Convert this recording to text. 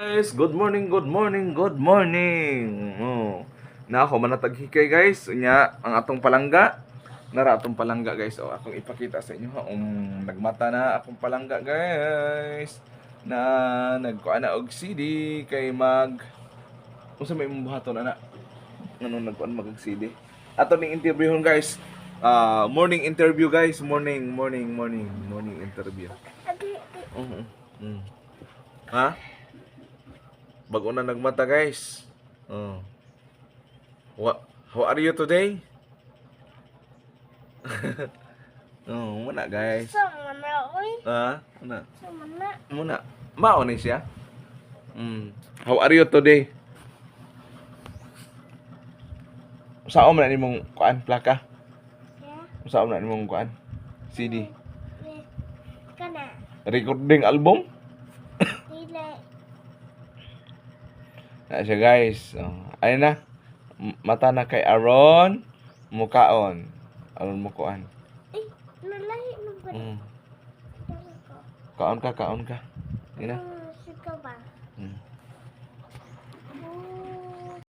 Guys, good morning, good morning, good morning. Na ako manataghikay guys, unya ang atong palangga. Nara atong palangga guys. Akong ipakita sa inyo ha. Nagmata na akong palangga guys. Na nagkuan na og CD kay mag unsa may imong buhaton ana? Ngano nagkuan mag CD. Ato ning interviewon guys. Morning interview guys, morning interview. Mhm. Mm. Ha? Bago na nagmata guys. Oh. How are you today? Muna guys. Sama na, oy. Muna. Sama na. Muna. Mao ni siya. How are you today? Saan man nimong kuan plaka? Ya, Saan man nimong kuan? CD. kana. Recording album? Dili. Na siya guys. Ayun na. Mata na kay Aaron. Mukaon. Aaron mo kuan. Ay, nalahi mo ba? Mm. Dali ko. Kaon ka. Yun na.